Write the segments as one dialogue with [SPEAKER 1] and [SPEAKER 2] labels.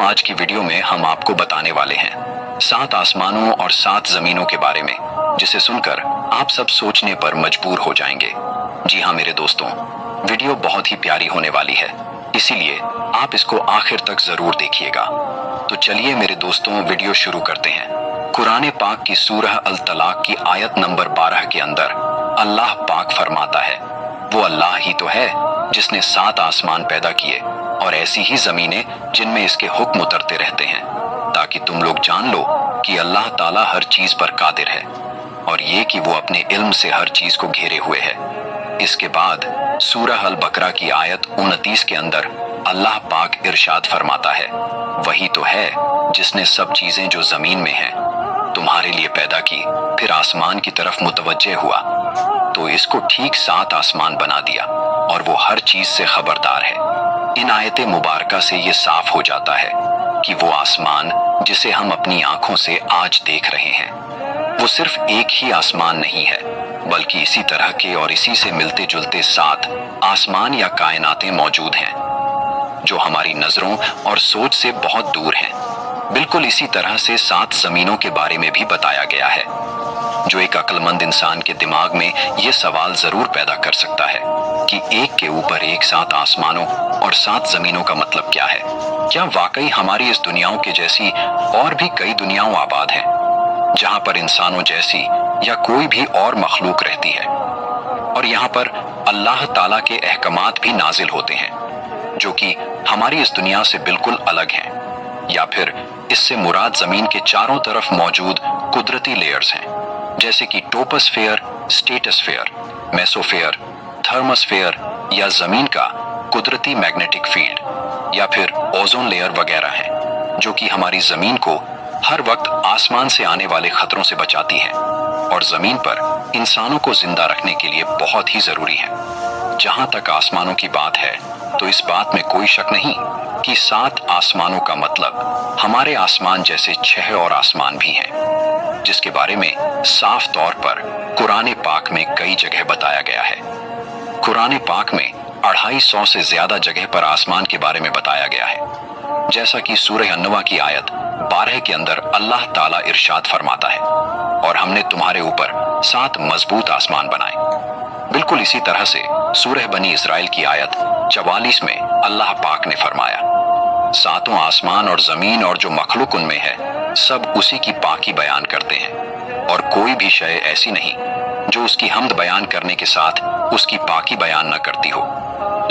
[SPEAKER 1] आज की वीडियो में हम आपको बताने वाले हैं 7 आसमानों और 7 जमीनों के बारे में, जिसे सुनकर आप सब सोचने पर मजबूर हो जाएंगे। जी हाँ मेरे दोस्तों, वीडियो बहुत ही प्यारी होने वाली है, इसीलिए आप इसको आखिर तक जरूर देखिएगा। तो चलिए मेरे दोस्तों, वीडियो शुरू करते हैं। कुरान पाक की सूरह अल तलाक की आयत नंबर 12 के अंदर अल्लाह पाक फरमाता है, वो अल्लाह ही तो है जिसने 7 आसमान पैदा किए और ऐसी ही जमीनें जिनमें इसके हुक्म उतरते रहते हैं, ताकि तुम लोग जान लो कि अल्लाह ताला हर चीज पर कादिर है, और ये कि वो अपने इल्म से हर चीज को घेरे हुए है। इसके बाद सूरह अल बकरा की आयत 29 के अंदर अल्लाह पाक इरशाद फरमाता है, वही तो है जिसने सब चीजें जो जमीन में हैं तुम्हारे लिए पैदा की, फिर आसमान की तरफ मुतवज्जे हुआ तो इसको ठीक 7 आसमान बना दिया, और वो हर चीज से खबरदार है। इन आयत मुबारका से ये साफ हो जाता है कि वो आसमान जिसे हम अपनी आंखों से आज देख रहे हैं, वो सिर्फ एक ही आसमान नहीं है, बल्कि इसी तरह के और इसी से मिलते जुलते 7 आसमान या कायनातें मौजूद हैं, जो हमारी नजरों और सोच से बहुत दूर हैं। बिल्कुल इसी तरह से 7 जमीनों के बारे में भी बताया गया है, जो एक अक्लमंद इंसान के दिमाग में ये सवाल जरूर पैदा कर सकता है कि एक के ऊपर एक 7 आसमानों और 7 जमीनों का मतलब क्या है। क्या वाकई हमारी इस दुनियाओं के जैसी और भी कई दुनियाओं आबाद हैं, जहां पर इंसानों जैसी या कोई भी और मखलूक रहती है, और यहाँ पर अल्लाह ताला के अहकामात भी नाजिल होते हैं, जो कि हमारी इस दुनिया से बिल्कुल अलग हैं, या फिर इससे मुराद जमीन के चारों तरफ मौजूद कुदरती लेयर्स हैं, जैसे कि टोपोस्फेयर, स्ट्रेटोस्फेयर, मेसोस्फेयर, थर्मोस्फेयर, या जमीन का कुदरती मैग्नेटिक फील्ड, या फिर ओजोन लेयर वगैरह हैं, जो कि हमारी जमीन को हर वक्त आसमान से आने वाले खतरों से बचाती हैं, और जमीन पर इंसानों को जिंदा रखने के लिए बहुत ही जरूरी है। जहां तक आसमानों की बात है, तो इस बात में कोई शक नहीं कि 7 आसमानों का मतलब हमारे आसमान जैसे 6 और आसमान भी हैं, जिसके बारे में साफ तौर पर कुरान पाक में कई जगह बताया गया है। कुरान पाक में 250 से ज्यादा जगह पर आसमान के बारे में बताया गया है, जैसा कि सूरह अन्नवा की आयत 12 के अंदर अल्लाह ताला इरशाद फरमाता है, और हमने तुम्हारे ऊपर 7 मजबूत आसमान बनाए। बिल्कुल इसी तरह से सूरह बनी इसराइल की आयत 44 में अल्लाह पाक ने फरमाया, 7 आसमान और जमीन और जो मखलूक उनमें है, सब उसी की पाकी बयान करते हैं, और कोई भी शय ऐसी नहीं जो उसकी हम्द बयान करने के साथ उसकी पाकी बयान न करती हो।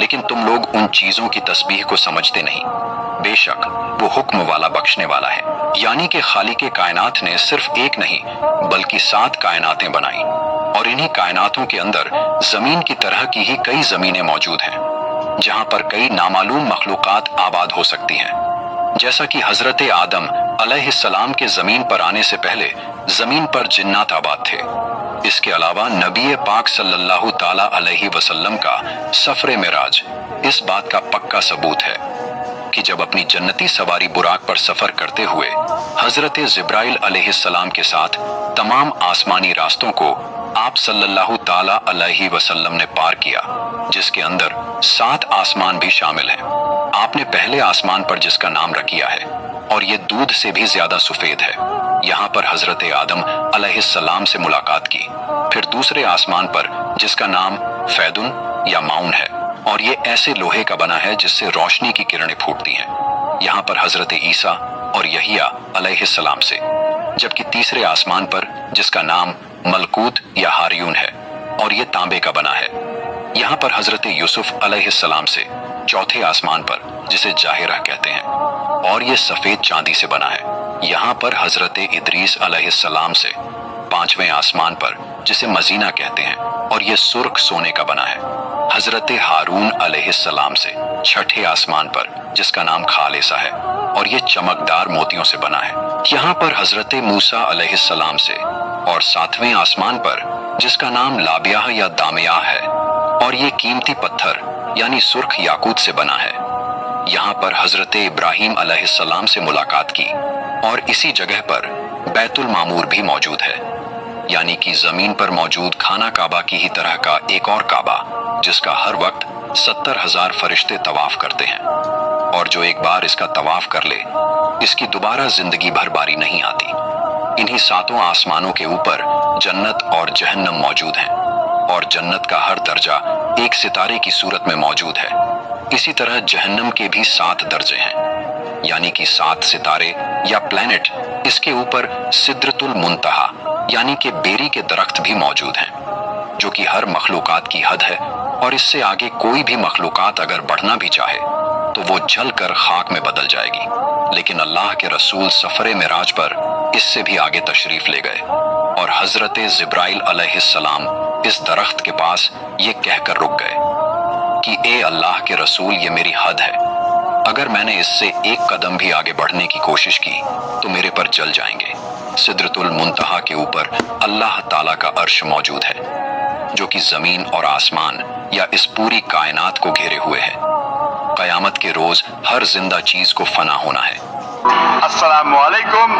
[SPEAKER 1] लेकिन तुम लोग उन चीजों की तस्बीह को समझते नहीं। बेशक वो हुक्म वाला बख्शने वाला है। यानी कि खालिके कायनात ने सिर्फ एक नहीं बल्कि 7 कायनातें बनाई, और इन्हीं कायनातों के अंदर जमीन की तरह की ही कई जमीनें मौजूद हैं, जहां पर कई नामालूम मखलूकात आबाद हो सकती हैं। जैसा कि हजरत आदम अलैहिस्सलाम के जमीन पर आने से पहले जमीन पर जिन्नात आबाद थे। इसके अलावा नबी पाक सल्लल्लाहु ताला अलैहि वसल्लम का सफरे मिराज इस बात का पक्का सबूत है कि जब अपनी जन्नती सवारी बुराक पर सफर करते हुए हजरत जिब्राइल अलैहिस्सलाम के साथ तमाम आसमानी रास्तों को आप सल्लल्लाहु ताला अलैहि वसल्लम ने पार किया, जिसके अंदर 7 आसमान भी शामिल हैं। आपने पहले आसमान पर जिसका नाम रखिया है, और ये दूध से भी ज्यादा सफेद है, यहाँ पर हजरत आदम अलैहिस्सलाम से मुलाकात की। फिर दूसरे आसमान पर जिसका नाम फैदुन या माउन है, और ये ऐसे लोहे का बना है जिससे रोशनी की किरणें फूटती हैं, यहाँ पर हजरत ईसा और यहिया अलैहिस्सलाम से। जबकि तीसरे आसमान पर जिसका नाम मलकूत या हारियून है, और ये तांबे का बना है, यहाँ पर हजरत यूसुफ अलैहिस्सलाम से। चौथे आसमान पर जिसे जाहिरा कहते हैं, और ये सफेद चांदी से बना है, यहाँ पर हजरत इदरीस अलैहिस्सलाम से। 5वें आसमान पर जिसे मजीना कहते हैं, और ये सुर्ख सोने का बना है, हजरत हारून अलैहिस्सलाम से। 6ठे आसमान पर जिसका नाम खालिसा है, और ये चमकदार मोतियों से बना है, यहाँ पर हजरत मूसा अलैहिस्सलाम से। और 7वें आसमान पर जिसका नाम लाबियाह या दामियाह है, और ये कीमती पत्थर यानी सुर्ख याकूत से बना है, यहाँ पर हजरत इब्राहिम अलैहिस्सलाम से मुलाकात की। और इसी जगह पर बैतुल मामूर भी मौजूद है, यानी कि जमीन पर मौजूद खाना काबा की ही तरह का एक और काबा, जिसका हर वक्त 70,000 फरिश्ते तवाफ करते हैं। اور جو ایک بار اس کا طواف کر لے اس کی دوبارہ زندگی بھر باری نہیں آتی۔ انہی ساتوں آسمانوں کے اوپر جنت اور جہنم موجود ہیں، اور جنت کا ہر درجہ ایک ستارے کی صورت میں موجود ہے۔ اسی طرح جہنم کے بھی 7 درجے ہیں، یعنی کہ 7 ستارے یا پلینٹ۔ اس کے اوپر سدرۃ المنتہا یعنی کہ بیری کے درخت بھی موجود ہیں، جو کہ ہر مخلوقات کی حد ہے، اور اس سے آگے کوئی بھی مخلوقات اگر بڑھنا بھی چاہے تو وہ جل کر خاک میں بدل جائے گی۔ لیکن اللہ کے رسول سفر معراج پر اس سے بھی آگے تشریف لے گئے، اور حضرت جبرائیل علیہ السلام اس درخت کے پاس یہ کہہ کر رک گئے کہ اے اللہ کے رسول، یہ میری حد ہے، اگر میں نے اس سے ایک قدم بھی آگے بڑھنے کی کوشش کی تو میرے پر جل جائیں گے۔ سدرۃ المنتہا کے اوپر اللہ تعالیٰ کا عرش موجود ہے، جو کہ زمین اور آسمان یا اس پوری کائنات کو گھیرے ہوئے ہے۔ قیامت کے روز ہر زندہ چیز کو فنا ہونا ہے۔
[SPEAKER 2] السلام علیکم